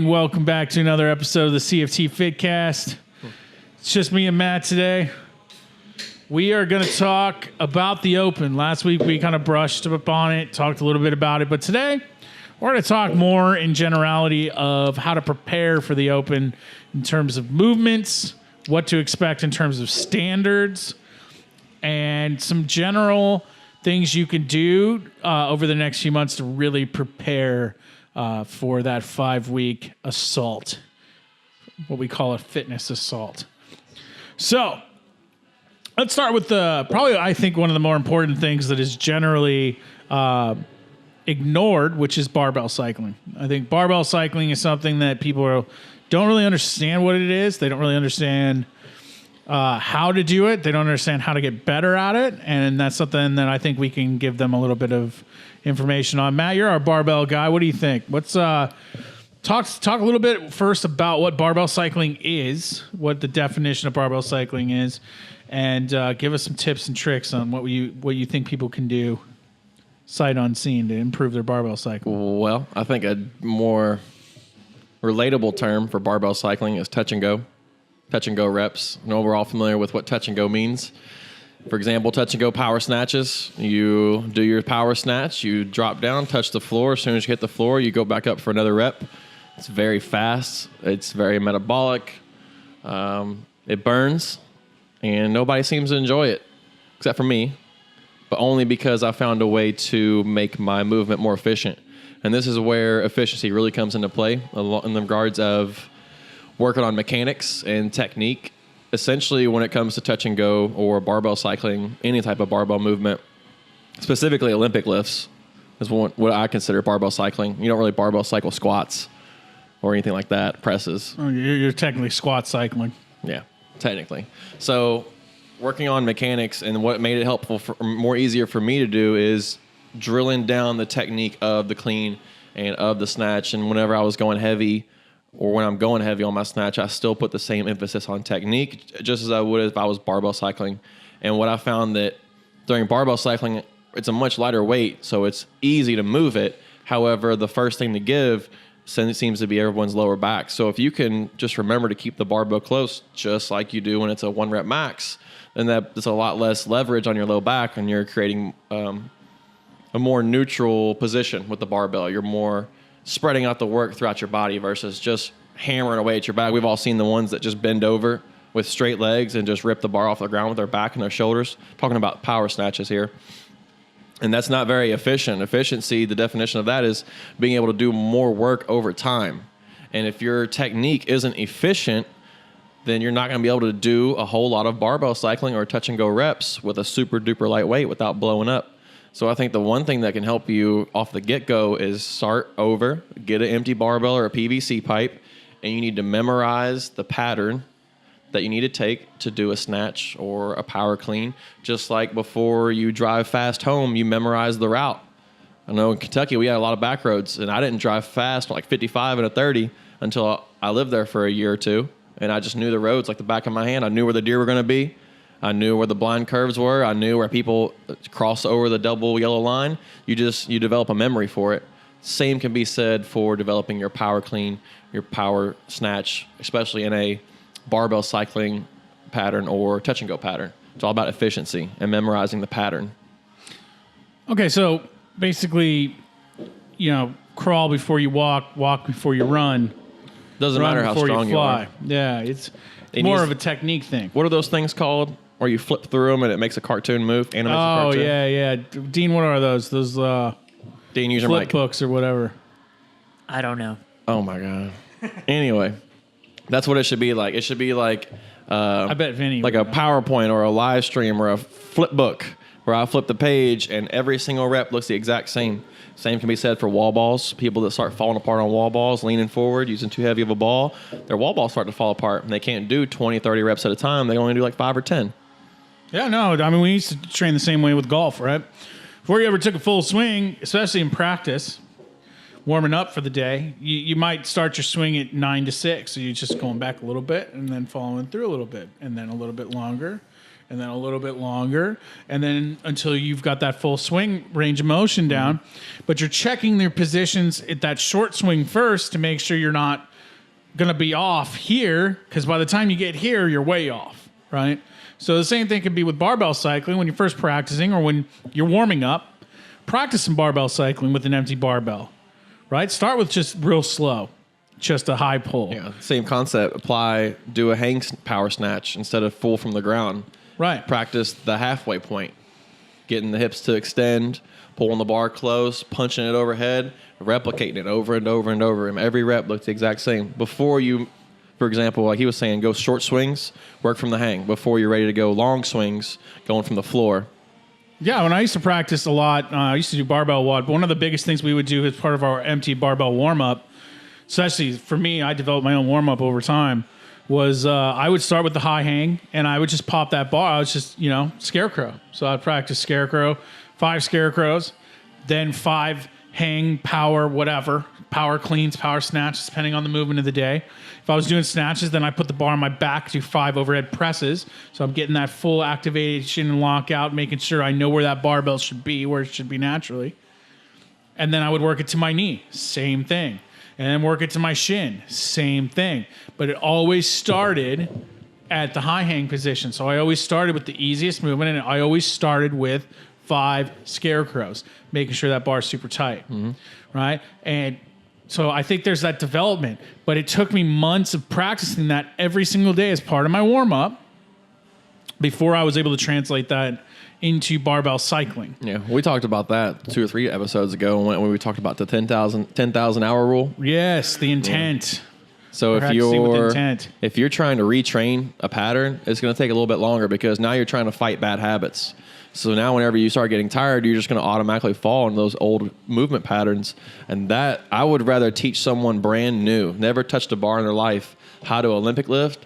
Welcome back to another episode of the CFT Fitcast. It's just me and Matt today. We are going to talk about the Open. Last week we kind of brushed up on it, talked a little bit about it, but today we're going to talk more in generality of how to prepare for the Open in terms of movements, what to expect in terms of standards, and some general things you can do over the next few months to really prepare for that 5-week assault, what we call a fitness assault. So let's start with probably I think one of the more important things that is generally ignored, which is barbell cycling. I think barbell cycling is something that people don't really understand what it is. They don't really understand how to do it. They don't understand how to get better at it. And that's something that I think we can give them a little bit of information on. Matt, you're our barbell guy. What do you think? Let's talk a little bit first about what barbell cycling is, what the definition of barbell cycling is, and give us some tips and tricks on what you think people can do sight unseen to improve their barbell cycling. Well, I think a more relatable term for barbell cycling is touch and go. Touch and go reps. I know we're all familiar with what touch and go means. For example, touch and go power snatches. You do your power snatch, you drop down, touch the floor. As soon as you hit the floor, you go back up for another rep. It's very fast. It's very metabolic. It burns, and nobody seems to enjoy it, except for me, but only because I found a way to make my movement more efficient. And this is where efficiency really comes into play in the regards of working on mechanics and technique. Essentially, when it comes to touch and go or barbell cycling, any type of barbell movement, specifically Olympic lifts, is what I consider barbell cycling. You don't really barbell cycle squats or anything like that, presses. Oh, you're technically squat cycling. Yeah, technically. So working on mechanics, and what made it helpful, more easier for me to do, is drilling down the technique of the clean and of the snatch. And whenever I was going heavy, or when I'm going heavy on my snatch, I still put the same emphasis on technique, just as I would if I was barbell cycling. And what I found that during barbell cycling, it's a much lighter weight, so it's easy to move it. However, the first thing to give seems to be everyone's lower back. So if you can just remember to keep the barbell close, just like you do when it's a 1-rep max, then that's a lot less leverage on your low back, and you're creating a more neutral position with the barbell. You're more spreading out the work throughout your body versus just hammering away at your back. We've all seen the ones that just bend over with straight legs and just rip the bar off the ground with their back and their shoulders. Talking about power snatches here. And that's not very efficient. Efficiency, the definition of that is being able to do more work over time. And if your technique isn't efficient, then you're not going to be able to do a whole lot of barbell cycling or touch and go reps with a super duper lightweight without blowing up. So I think the one thing that can help you off the get-go is start over, get an empty barbell or a PVC pipe, and you need to memorize the pattern that you need to take to do a snatch or a power clean. Just like before you drive fast home, you memorize the route. I know in Kentucky we had a lot of back roads, and I didn't drive fast, like 55 and a 30, until I lived there for a year or two, and I just knew the roads like the back of my hand. I knew where the deer were going to be. I knew where the blind curves were. I knew where people cross over the double yellow line. You develop a memory for it. Same can be said for developing your power clean, your power snatch, especially in a barbell cycling pattern or touch and go pattern. It's all about efficiency and memorizing the pattern. Okay, so basically, crawl before you walk before you run. Doesn't matter how strong you are. Yeah, it's more of a technique thing. What are those things called? Where you flip through them and it makes a cartoon move? Animates a cartoon? Yeah. Dean, what are those? Those Dean, use your flip mic. books or whatever. I don't know. Oh my god. Anyway, that's what it should be like. It should be like I bet Vinny like a PowerPoint or a live stream or a flip book where I flip the page and every single rep looks the exact same. Same can be said for wall balls. People that start falling apart on wall balls, leaning forward, using too heavy of a ball, their wall balls start to fall apart, and they can't do 20, 30 reps at a time. They only do like 5 or 10. Yeah, no, I mean, we used to train the same way with golf, right? Before you ever took a full swing, especially in practice, warming up for the day, you might start your swing at 9 to 6. So you're just going back a little bit and then following through a little bit, and then a little bit longer, and then a little bit longer, and then until you've got that full swing range of motion down. But you're checking their positions at that short swing first to make sure you're not going to be off here because by the time you get here, you're way off, right? So the same thing could be with barbell cycling when you're first practicing or when you're warming up. Practice some barbell cycling with an empty barbell, right? Start with just real slow, just a high pull. Yeah, same concept. Apply, do a hang power snatch instead of full from the ground. Right. Practice the halfway point, getting the hips to extend, pulling the bar close, punching it overhead, replicating it over and over and over. And every rep looks the exact same. Before you, for example, like he was saying, go short swings, work from the hang. Before you're ready to go long swings, going from the floor. Yeah, when I used to practice a lot, I used to do barbell WOD, but one of the biggest things we would do as part of our empty barbell warm-up, especially for me, I developed my own warm-up over time, was I would start with the high hang, and I would just pop that bar. I was just, scarecrow. So I'd practice scarecrow, 5 scarecrows, then 5 hang, power, whatever, power cleans, power snatches, depending on the movement of the day. If I was doing snatches, then I put the bar on my back, do 5 overhead presses. So I'm getting that full activation and lockout, making sure I know where that barbell should be, where it should be naturally. And then I would work it to my knee, same thing. And then work it to my shin, same thing. But it always started at the high hang position. So I always started with the easiest movement, and I always started with 5 scarecrows, making sure that bar is super tight, right? And so I think there's that development. But it took me months of practicing that every single day as part of my warm-up before I was able to translate that into barbell cycling. Yeah, we talked about that 2 or 3 episodes ago when we talked about the 10,000 hour rule. Yes, the intent. So Practicing with intent. if you're trying to retrain a pattern, it's going to take a little bit longer because now you're trying to fight bad habits. So now whenever you start getting tired, you're just going to automatically fall into those old movement patterns. And that I would rather teach someone brand new, never touched a bar in their life, how to Olympic lift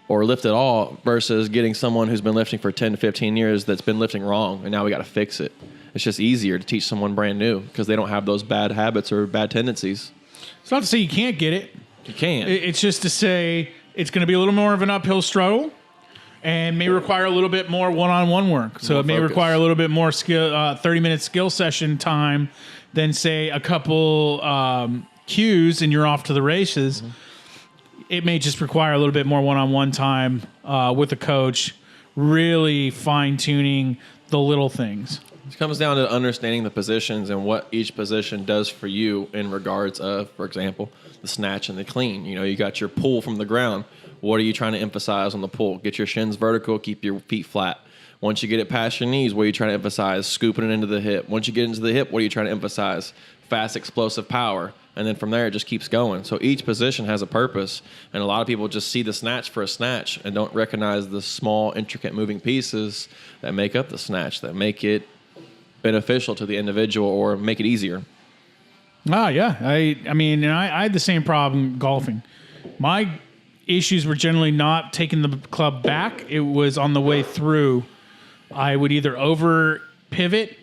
or lift at all versus getting someone who's been lifting for 10 to 15 years that's been lifting wrong, and now we got to fix it. It's just easier to teach someone brand new because they don't have those bad habits or bad tendencies. It's not to say you can't get it. You can't. It's just to say it's going to be a little more of an uphill struggle and may require a little bit more one-on-one work. So it may require a little bit more skill, 30-minute skill session time than, say, a couple cues and you're off to the races. It may just require a little bit more one-on-one time with a coach, really fine-tuning the little things. It comes down to understanding the positions and what each position does for you in regards of, for example, the snatch and the clean. You got your pull from the ground. What are you trying to emphasize on the pull? Get your shins vertical, keep your feet flat. Once you get it past your knees, what are you trying to emphasize? Scooping it into the hip. Once you get into the hip, what are you trying to emphasize? Fast, explosive power. And then from there, it just keeps going. So each position has a purpose. And a lot of people just see the snatch for a snatch and don't recognize the small, intricate moving pieces that make up the snatch, that make it beneficial to the individual or make it easier. Ah, yeah. I mean, and I had the same problem golfing. My issues were generally not taking the club back. It was on the way through. I would either over pivot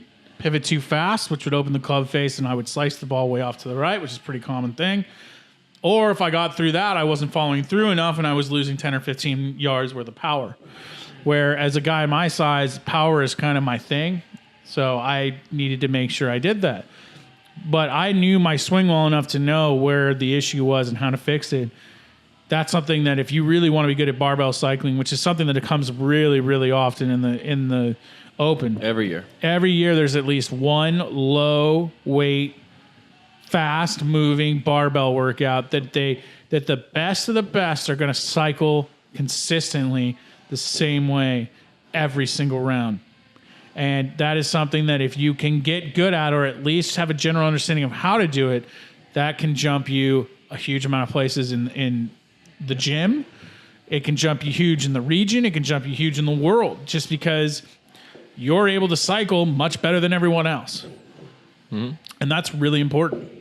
too fast, which would open the club face, and I would slice the ball way off to the right, which is a pretty common thing. Or if I got through that, I wasn't following through enough, and I was losing 10 or 15 yards worth of power. Where as a guy my size, power is kind of my thing. So I needed to make sure I did that. But I knew my swing well enough to know where the issue was and how to fix it. That's something that if you really want to be good at barbell cycling, which is something that comes really, really often in the open. Every year. Every year there's at least one low weight, fast moving barbell workout that the best of the best are going to cycle consistently the same way every single round. And that is something that if you can get good at, or at least have a general understanding of how to do it, that can jump you a huge amount of places in the gym. It can jump you huge in the region. It can jump you huge in the world, just because you're able to cycle much better than everyone else. And that's really important.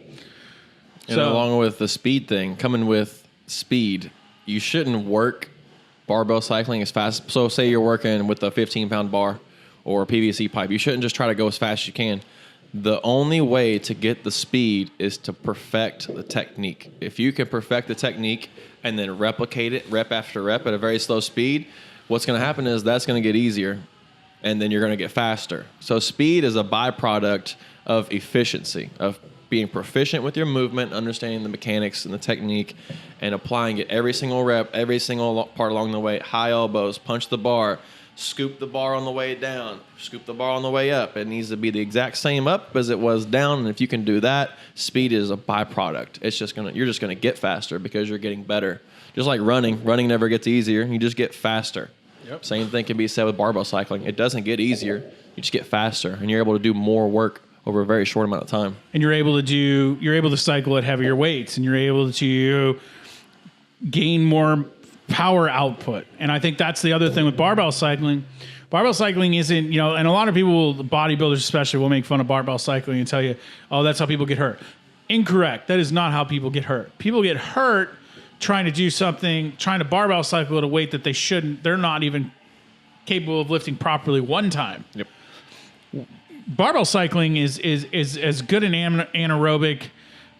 And along with the speed thing, coming with speed, you shouldn't work barbell cycling as fast. So say you're working with a 15-pound bar or a PVC pipe. You shouldn't just try to go as fast as you can. The only way to get the speed is to perfect the technique. If you can perfect the technique and then replicate it rep after rep at a very slow speed, what's going to happen is that's going to get easier, and then you're going to get faster. So speed is a byproduct of efficiency, of being proficient with your movement, understanding the mechanics and the technique, and applying it every single rep, every single part along the way. High elbows, punch the bar, scoop the bar on the way down, scoop the bar on the way up. It needs to be the exact same up as it was down. And if you can do that, speed is a byproduct. You're just gonna get faster because you're getting better. Just like running. Running never gets easier. You just get faster. Yep. Same thing can be said with barbell cycling. It doesn't get easier. You just get faster, and you're able to do more work over a very short amount of time. And you're able to cycle at heavier weights, and you're able to gain more power output. And I think that's the other thing with barbell cycling. Barbell cycling isn't, and a lot of people, bodybuilders especially, will make fun of barbell cycling and tell you, oh, that's how people get hurt. Incorrect. That is not how people get hurt. People get hurt trying to barbell cycle at a weight that they shouldn't. They're not even capable of lifting properly one time. Yep. Barbell cycling is as good an anaerobic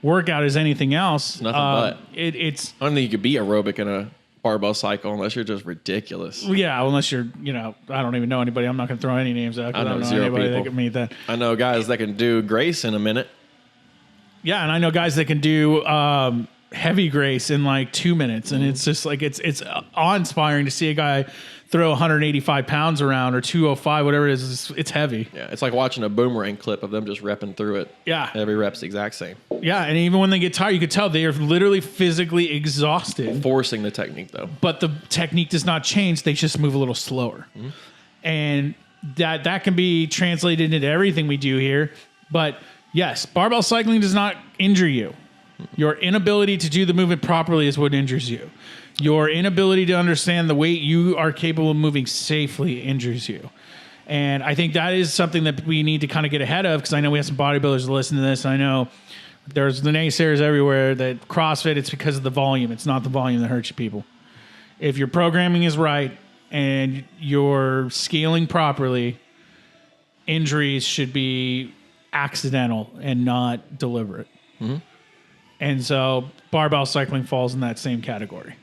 workout as anything else. Nothing but. It's I don't think you could be aerobic in a barbell cycle unless you're just ridiculous. Yeah, unless you're, I don't even know anybody. I'm not going to throw any names out. I know don't know zero anybody people. that can meet that. I know guys that can do Grace in a minute. Yeah, and I know guys that can do heavy Grace in like 2 minutes, and it's just like it's awe-inspiring to see a guy throw 185 pounds around or 205, whatever it is. It's heavy. Yeah, it's like watching a boomerang clip of them just repping through it. Yeah. Every rep's the exact same. Yeah, and even when they get tired, you could tell they are literally physically exhausted. Forcing the technique, though. But the technique does not change. They just move a little slower. Mm-hmm. And that can be translated into everything we do here. But yes, barbell cycling does not injure you. Your inability to do the movement properly is what injures you. Your inability to understand the weight you are capable of moving safely injures you. And I think that is something that we need to kind of get ahead of, because I know we have some bodybuilders that listen to this. I know there's the naysayers everywhere that CrossFit, it's because of the volume. It's not the volume that hurts you, people. If your programming is right and you're scaling properly, injuries should be accidental and not deliberate. Mm-hmm. And so barbell cycling falls in that same category.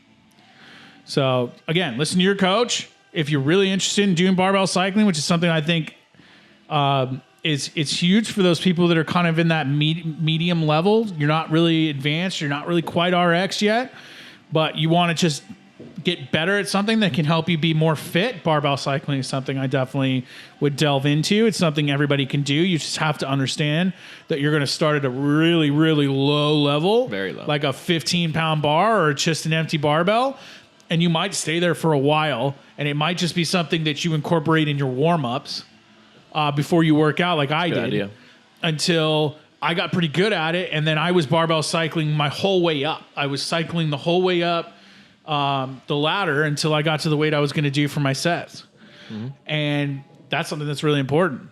So again, listen to your coach. If you're really interested in doing barbell cycling, which is something I think it's huge for those people that are kind of in that medium level. You're not really advanced. You're not really quite RX yet, but you want to just get better at something that can help you be more fit. Barbell cycling is something I definitely would delve into. It's something everybody can do. You just have to understand that you're going to start at a really, really low level. Very low. Like a 15-pound bar or just an empty barbell. And you might stay there for a while, and it might just be something that you incorporate in your warm-ups before you work out, like I did. Idea. Until I got pretty good at it, and then I was barbell cycling my whole way up. I was cycling the whole way up the ladder until I got to the weight I was going to do for my sets. Mm-hmm. And that's something that's really important.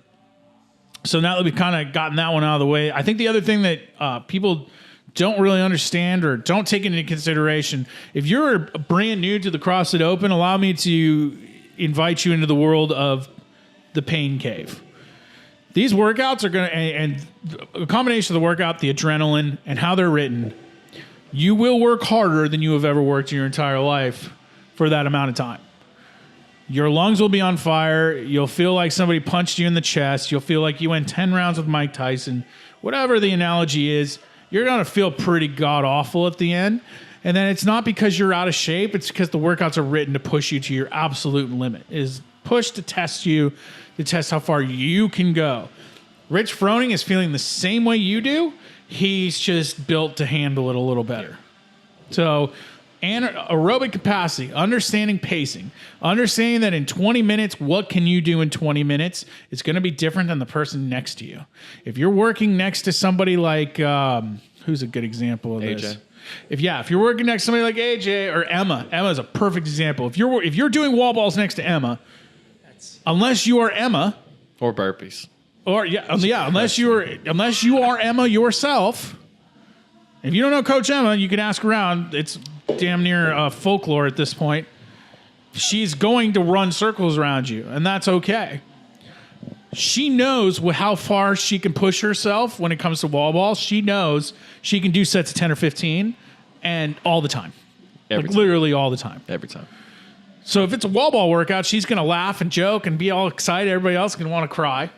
So now that we've kind of gotten that one out of the way, I think the other thing that people don't really understand or don't take into consideration, if you're brand new to the CrossFit Open, allow me to invite you into the world of the pain cave. These workouts are going to, and a combination of the workout, the adrenaline, and how they're written, you will work harder than you have ever worked in your entire life for that amount of time. Your lungs will be on fire. You'll feel like somebody punched you in the chest. You'll feel like you went 10 rounds with Mike Tyson. Whatever the analogy is, you're going to feel pretty god-awful at the end. And then it's not because you're out of shape. It's because the workouts are written to push you to your absolute limit. It is pushed to test you, to test how far you can go. Rich Froning is feeling the same way you do. He's just built to handle it a little better. So aerobic capacity, understanding pacing, understanding that in 20 minutes, what can you do in 20 minutes? It's going to be different than the person next to you. If you're working next to somebody like, who's a good example of this? AJ. If you're working next to somebody like AJ or Emma is a perfect example. If you're doing wall balls next to Emma, unless you are Emma, Or burpees. Unless you are Emma yourself. If you don't know Coach Emma, you can ask around. It's damn near folklore at this point. She's going to run circles around you, and that's okay. She knows how far she can push herself when it comes to wall balls. She knows she can do sets of 10 or 15, and all the time. Every time. Literally all the time. Every time. So if it's a wall ball workout, she's going to laugh and joke and be all excited. Everybody else is going to want to cry.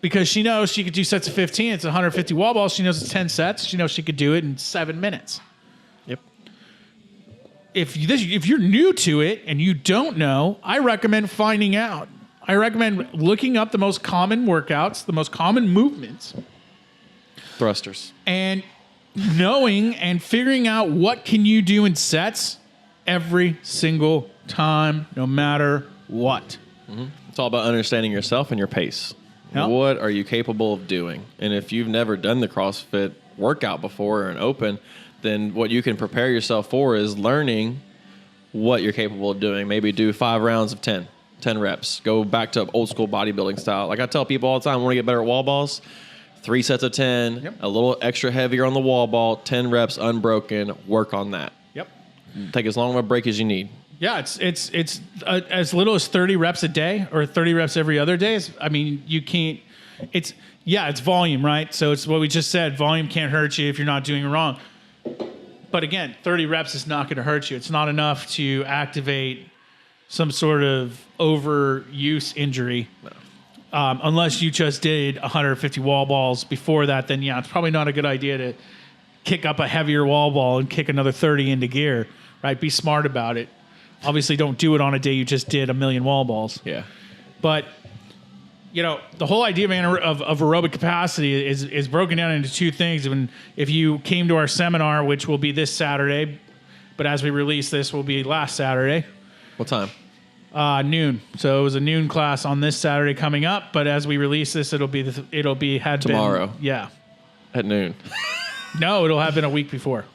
because she knows she could do sets of 15. It's 150 wall balls. She knows it's 10 sets. She knows she could do it in 7 minutes. Yep. If you're new to it and you don't know, I recommend finding out. I recommend looking up the most common workouts, the most common movements. Thrusters. And knowing and figuring out what can you do in sets every single time, no matter what. It's all about understanding yourself and your pace. Yep. What are you capable of doing? And if you've never done the CrossFit workout before or an open, then what you can prepare yourself for is learning what you're capable of doing. Maybe do 5 rounds of 10 reps. Go back to old school bodybuilding style. Like I tell people all the time, I want to get better at wall balls. 3 sets of 10, Yep. a little extra heavier on the wall ball, 10 reps unbroken. Work on that. Yep. Take as long of a break as you need. Yeah, it's as little as 30 reps a day or 30 reps every other day. I mean, you can't. It's volume, right? So it's what we just said. Volume can't hurt you if you're not doing it wrong. But again, 30 reps is not going to hurt you. It's not enough to activate some sort of overuse injury. No. Unless you just did 150 wall balls before that, then yeah, it's probably not a good idea to kick up a heavier wall ball and kick another 30 into gear, right? Be smart about it. Obviously, don't do it on a day you just did 1,000,000 wall balls. Yeah. But, the whole idea of aerobic capacity is broken down into 2 things. If you came to our seminar, which will be this Saturday, but as we release this, will be last Saturday. What time? Noon. So it was a noon class on this Saturday coming up, but as we release this, it'll be Tomorrow. Yeah. At noon. No, it'll have been a week before.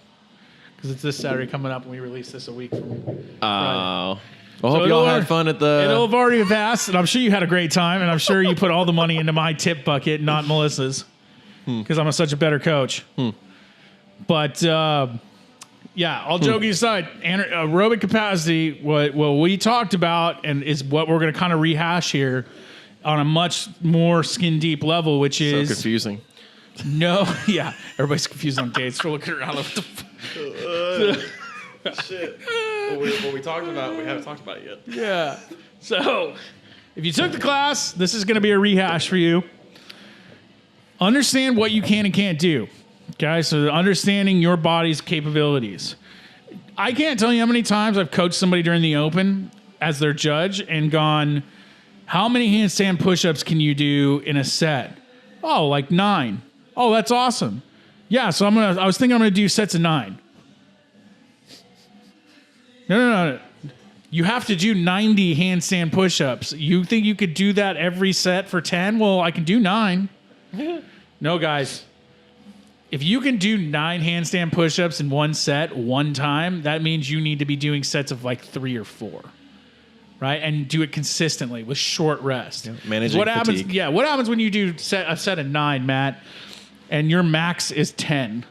Because it's this Saturday coming up and we release this a week from Friday. Well, hope y'all had fun at the... It'll have already passed, and I'm sure you had a great time, and I'm sure you put all the money into my tip bucket, not Melissa's, because I'm such a better coach. But, yeah, all joking aside, aerobic capacity, what we talked about, and is what we're going to kind of rehash here on a much more skin-deep level, which is... So confusing. No, yeah, everybody's confused on dates. We're looking around. What the Shit. What we talked about, we haven't talked about it yet. Yeah. So, if you took the class, this is going to be a rehash for you. Understand what you can and can't do. Okay, so understanding your body's capabilities. I can't tell you how many times I've coached somebody during the open as their judge and gone, how many handstand push-ups can you do in a set? Oh, like 9. Oh, that's awesome. Yeah, so I was thinking I'm going to do sets of 9. No. You have to do 90 handstand push-ups. You think you could do that every set for 10? Well, I can do 9. No, guys. If you can do 9 handstand push-ups in one set, one time, that means you need to be doing sets of like 3 or 4. Right? And do it consistently with short rest. Yeah, managing fatigue. What happens when you do a set of 9, Matt, and your max is 10?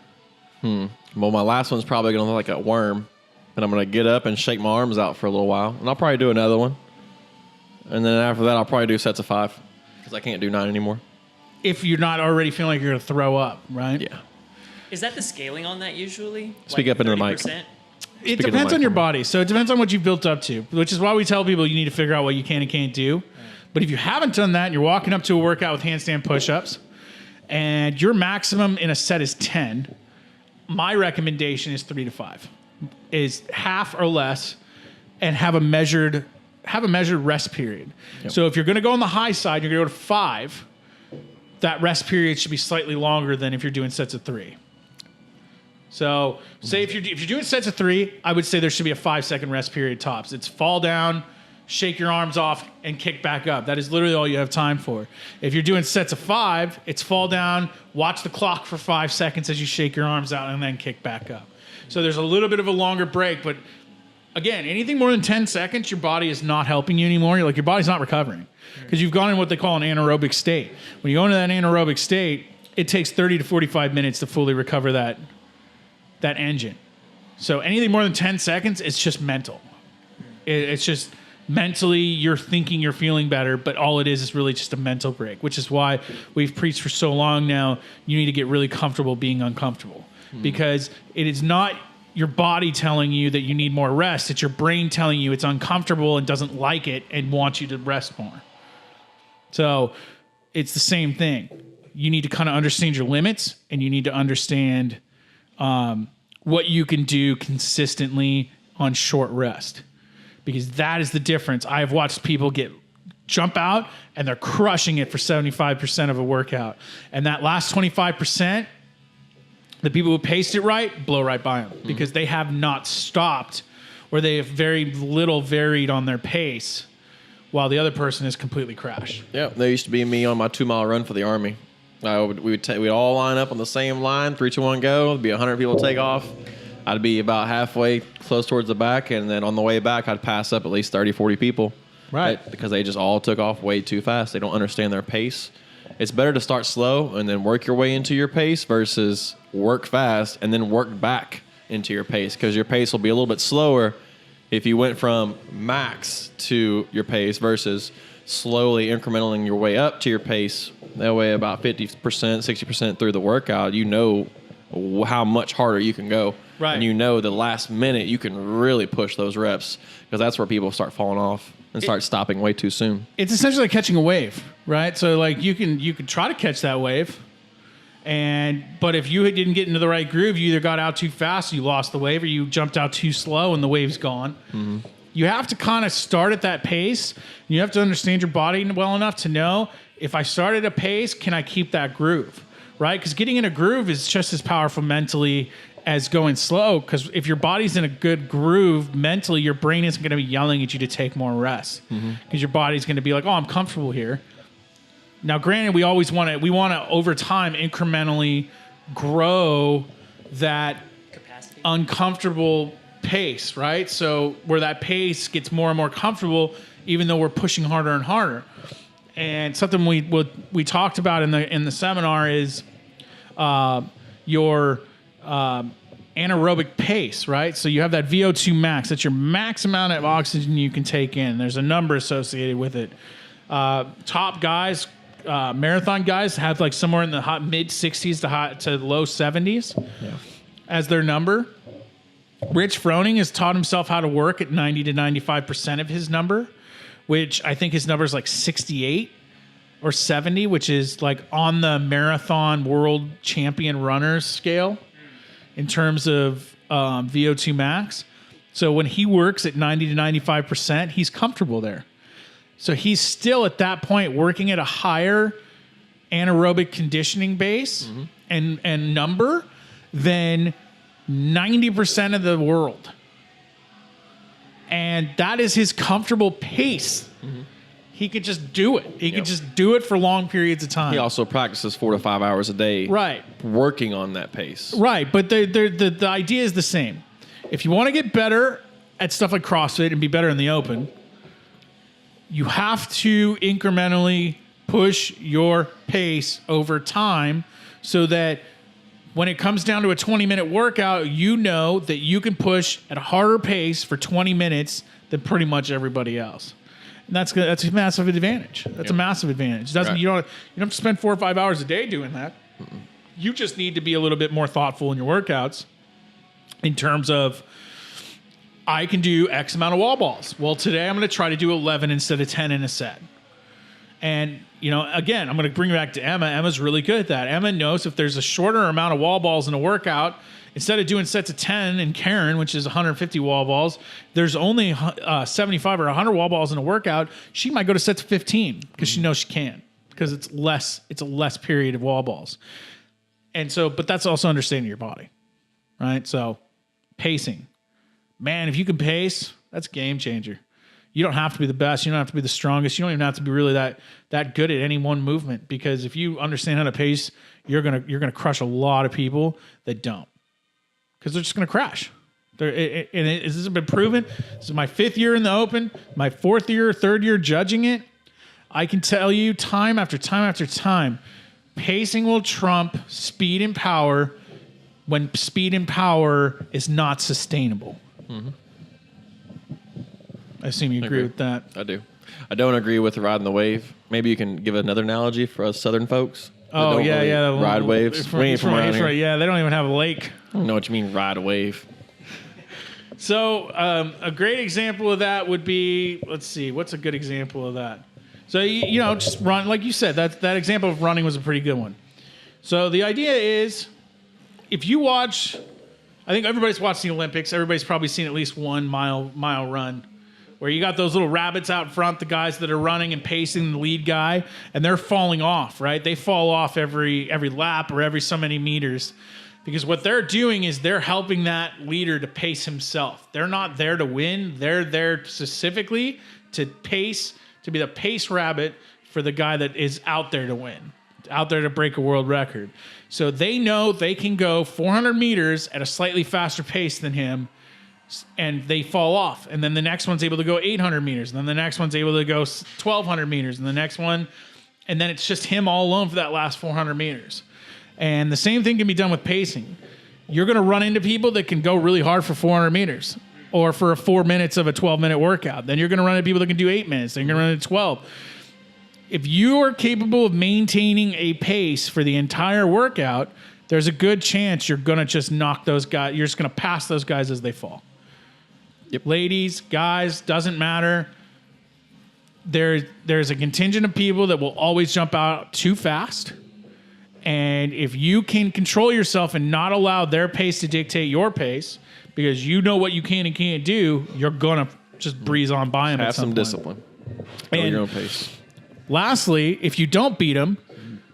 Well, my last one's probably going to look like a worm. And I'm going to get up and shake my arms out for a little while. And I'll probably do another one. And then after that, I'll probably do sets of 5. Because I can't do 9 anymore. If you're not already feeling like you're going to throw up, right? Yeah. Is that the scaling on that usually? Speak up into the mic. 30%? It depends on your body. So it depends on what you've built up to, which is why we tell people you need to figure out what you can and can't do. But if you haven't done that and you're walking up to a workout with handstand push-ups and your maximum in a set is 10, my recommendation is 3 to 5. Is half or less and have a measured rest period. Yep. So if you're going to go on the high side, you're going to go to 5, that rest period should be slightly longer than if you're doing sets of 3. So say if you're doing sets of 3, I would say there should be a 5-second rest period tops. It's fall down, shake your arms off, and kick back up. That is literally all you have time for. If you're doing sets of 5, it's fall down, watch the clock for 5 seconds as you shake your arms out, and then kick back up. So there's a little bit of a longer break, but again, anything more than 10 seconds, your body is not helping you anymore. Your body's not recovering because you've gone in what they call an anaerobic state. When you go into that anaerobic state, it takes 30 to 45 minutes to fully recover that engine. So anything more than 10 seconds, it's just mental. It's just mentally you're thinking you're feeling better, but all it is really just a mental break, which is why we've preached for so long now, you need to get really comfortable being uncomfortable. Because it is not your body telling you that you need more rest. It's your brain telling you it's uncomfortable and doesn't like it and wants you to rest more. So it's the same thing. You need to kind of understand your limits, and you need to understand what you can do consistently on short rest, because that is the difference. I've watched people jump out and they're crushing it for 75% of a workout. And that last 25%, the people who paced it right blow right by them because they have not stopped, or they have very little varied on their pace, while the other person has completely crashed. Yeah, there used to be me on my 2-mile run for the Army. We'd all line up on the same line, 3, 2, 1, go. There'd be 100 people take off. I'd be about halfway close towards the back, and then on the way back, I'd pass up at least 30, 40 people. Right. Because they just all took off way too fast. They don't understand their pace. It's better to start slow and then work your way into your pace versus work fast and then work back into your pace, because your pace will be a little bit slower if you went from max to your pace versus slowly incrementing your way up to your pace. That way, about 50%, 60% through the workout, you know how much harder you can go. Right. And you know the last minute you can really push those reps, because that's where people start falling off and start stopping way too soon. It's essentially like catching a wave, right? So like you can try to catch that wave, but if you didn't get into the right groove, you either got out too fast, you lost the wave, or you jumped out too slow and the wave's gone. Mm-hmm. You have to kind of start at that pace. You have to understand your body well enough to know, if I start at a pace, can I keep that groove, right? Because getting in a groove is just as powerful mentally as going slow, because if your body's in a good groove mentally, your brain isn't going to be yelling at you to take more rest, because your body's going to be like, oh, I'm comfortable here. Now, granted, we want to over time incrementally grow that Capacity. uncomfortable pace, right? So where that pace gets more and more comfortable, even though we're pushing harder and harder. And something we talked about in the seminar is your anaerobic pace, right? So you have that VO2 max. That's your max amount of oxygen you can take in. There's a number associated with it. Top guys, marathon guys, have like somewhere in the hot mid 60s to low 70s as their number. Rich Froning has taught himself how to work at 90 to 95% of his number, which I think his number is like 68 or 70, which is like on the marathon world champion runners scale in terms of VO2 max. So when he works at 90 to 95%, he's comfortable there. So he's still at that point working at a higher anaerobic conditioning base and number than 90% of the world. And that is his comfortable pace. He could just do it. He could just do it for long periods of time. He also practices 4 to 5 hours a day, right, working on that pace. Right, but the idea is the same. If you want to get better at stuff like CrossFit and be better in the open, you have to incrementally push your pace over time, so that when it comes down to a 20-minute workout, you know that you can push at a harder pace for 20 minutes than pretty much everybody else. And that's a massive advantage. That's a massive advantage. You don't have to spend 4 or 5 hours a day doing that. You just need to be a little bit more thoughtful in your workouts in terms of, I can do X amount of wall balls. Well, today I'm going to try to do 11 instead of 10 in a set. And, again, I'm going to bring it back to Emma. Emma's really good at that. Emma knows if there's a shorter amount of wall balls in a workout, instead of doing sets of 10 and Karen, which is 150 wall balls, there's only 75 or 100 wall balls in a workout, she might go to sets of 15 because she knows she can, because it's a less period of wall balls. And so, but that's also understanding your body, right? So pacing, man, if you can pace, that's a game changer. You don't have to be the best. You don't have to be the strongest. You don't even have to be really that good at any one movement, because if you understand how to pace, you're gonna crush a lot of people that don't, because they're just gonna crash. This has been proven. This is my 5th year in the Open, my 4th year, 3rd year judging it. I can tell you time after time after time, pacing will trump speed and power when speed and power is not sustainable. Mm-hmm. I assume you agree with that. I do. I don't agree with riding the wave. Maybe you can give another analogy for us Southern folks. Oh, yeah. Ride waves. We ain't from around here. Yeah, they don't even have a lake. I don't know what you mean, ride a wave. So a great example of that would be, let's see, what's a good example of that? So, just run. Like you said, that example of running was a pretty good one. So the idea is, if you watch, I think everybody's watched the Olympics. Everybody's probably seen at least one mile run, where you got those little rabbits out front, the guys that are running and pacing the lead guy, and they're falling off, right? They fall off every lap or every so many meters, because what they're doing is they're helping that leader to pace himself. They're not there to win. They're there specifically to pace, to be the pace rabbit for the guy that is out there to win, out there to break a world record. So they know they can go 400 meters at a slightly faster pace than him, and they fall off. And then the next one's able to go 800 meters. And then the next one's able to go 1,200 meters. And the next one, and then it's just him all alone for that last 400 meters. And the same thing can be done with pacing. You're going to run into people that can go really hard for 400 meters or for 4 minutes of a 12-minute workout. Then you're going to run into people that can do 8 minutes. Then you're going to run into 12. If you are capable of maintaining a pace for the entire workout, there's a good chance you're going to just knock those guys. You're just going to pass those guys as they fall. Yep. Ladies, guys, doesn't matter. There's a contingent of people that will always jump out too fast. And if you can control yourself and not allow their pace to dictate your pace, because you know what you can and can't do, you're going to just breeze on by them. Have some discipline. Go at your own pace. Lastly, if you don't beat them,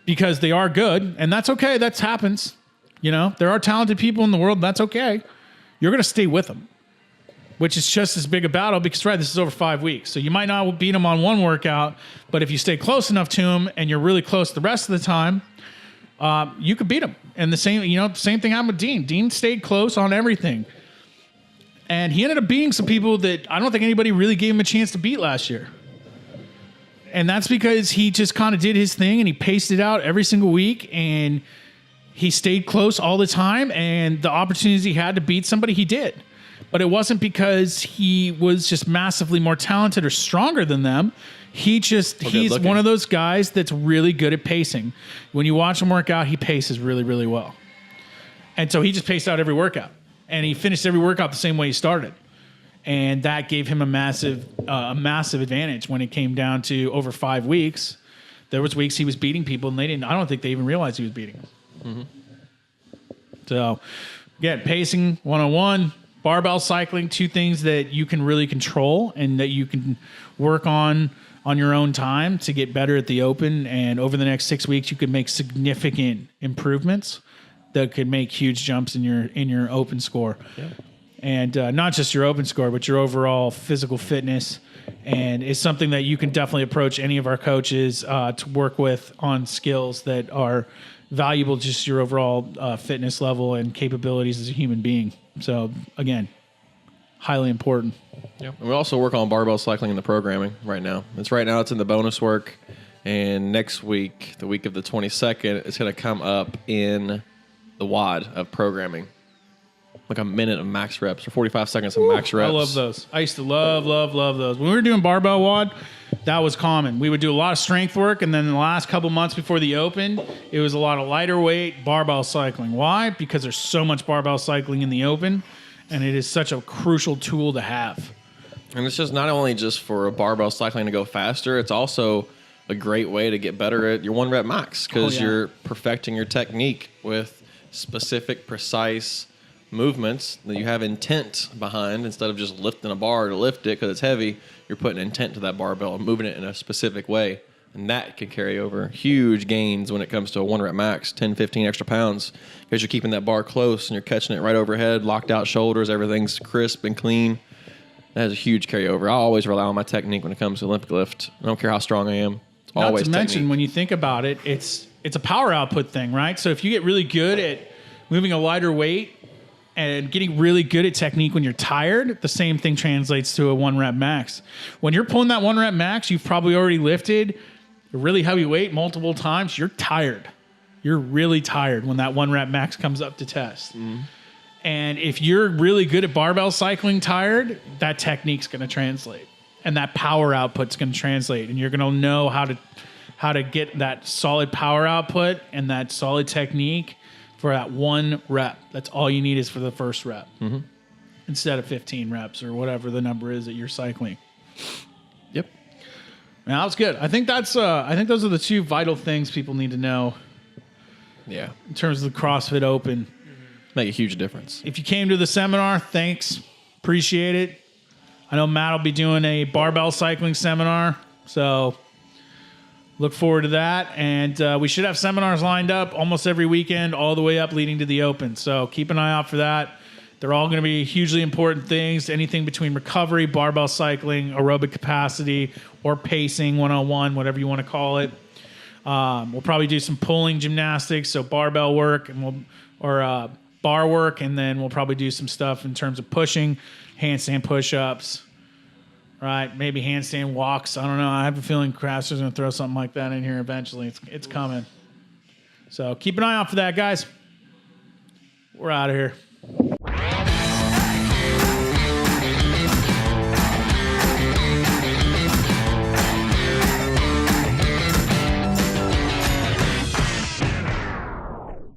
because they are good, and that's okay, that happens. There are talented people in the world, and that's okay. You're going to stay with them, which is just as big a battle because, this is over 5 weeks. So you might not beat them on one workout, but if you stay close enough to them and you're really close the rest of the time, you could beat them. And the same thing happened with Dean. Dean stayed close on everything. And he ended up beating some people that I don't think anybody really gave him a chance to beat last year. And that's because he just kind of did his thing and he paced it out every single week and he stayed close all the time. And the opportunities he had to beat somebody, he did. But it wasn't because he was just massively more talented or stronger than them. He's one of those guys that's really good at pacing. When you watch him work out, he paces really, really well. And so he just paced out every workout. And he finished every workout the same way he started. And that gave him a massive advantage when it came down to over 5 weeks. There was weeks he was beating people, and I don't think they even realized he was beating them. Mm-hmm. So, again, pacing 101. Barbell cycling, 2 things that you can really control and that you can work on your own time to get better at the open. And over the next 6 weeks, you could make significant improvements that could make huge jumps in your open score. Yeah. And not just your open score, but your overall physical fitness. And it's something that you can definitely approach any of our coaches to work with on skills that are valuable, just your overall fitness level and capabilities as a human being. So, again, highly important. Yeah. And we also work on barbell cycling in the programming right now. It's in the bonus work. And next week, the week of the 22nd, it's going to come up in the WOD of programming. Like a minute of max reps or 45 seconds of max reps. I love those. I used to love those. When we were doing barbell WOD, that was common. We would do a lot of strength work, and then the last couple months before the Open, it was a lot of lighter weight barbell cycling. Why? Because there's so much barbell cycling in the Open, and it is such a crucial tool to have. And it's just not only just for barbell cycling to go faster, it's also a great way to get better at your 1 rep max because you're perfecting your technique with specific, precise movements that you have intent behind. Instead of just lifting a bar to lift it because it's heavy, you're putting intent to that barbell and moving it in a specific way. And that can carry over huge gains when it comes to a 1 rep max, 10, 15 extra pounds, because you're keeping that bar close and you're catching it right overhead, locked out shoulders, everything's crisp and clean. That has a huge carryover. I always rely on my technique when it comes to Olympic lift. I don't care how strong I am. It's always Not to mention, technique. when you think about it, it's a power output thing, right? So if you get really good at moving a lighter weight and getting really good at technique when you're tired, the same thing translates to a 1 rep max. When you're pulling that 1 rep max, you've probably already lifted a really heavy weight multiple times. You're tired. You're really tired when that 1 rep max comes up to test. Mm. And if you're really good at barbell cycling tired, that technique's going to translate. And that power output's going to translate. And you're going to know how to get that solid power output and that solid technique for that 1 rep. That's all you need is for the first rep. Mm-hmm. Instead of 15 reps or whatever the number is that you're cycling. Yep. Man, that was good. I think those are the two vital things people need to know Yeah. in terms of the CrossFit Open. Make a huge difference. If you came to the seminar, thanks. Appreciate it. I know Matt will be doing a barbell cycling seminar, so look forward to that. And we should have seminars lined up almost every weekend, all the way up leading to the Open. So keep an eye out for that. They're all going to be hugely important things. Anything between recovery, barbell cycling, aerobic capacity, or pacing 101, whatever you want to call it. We'll probably do some pulling gymnastics, so barbell work, and bar work, and then we'll probably do some stuff in terms of pushing, handstand push-ups, right? Maybe handstand walks. I don't know. I have a feeling Crafter's going to throw something like that in here eventually. It's coming. So keep an eye out for that, guys. We're out of here.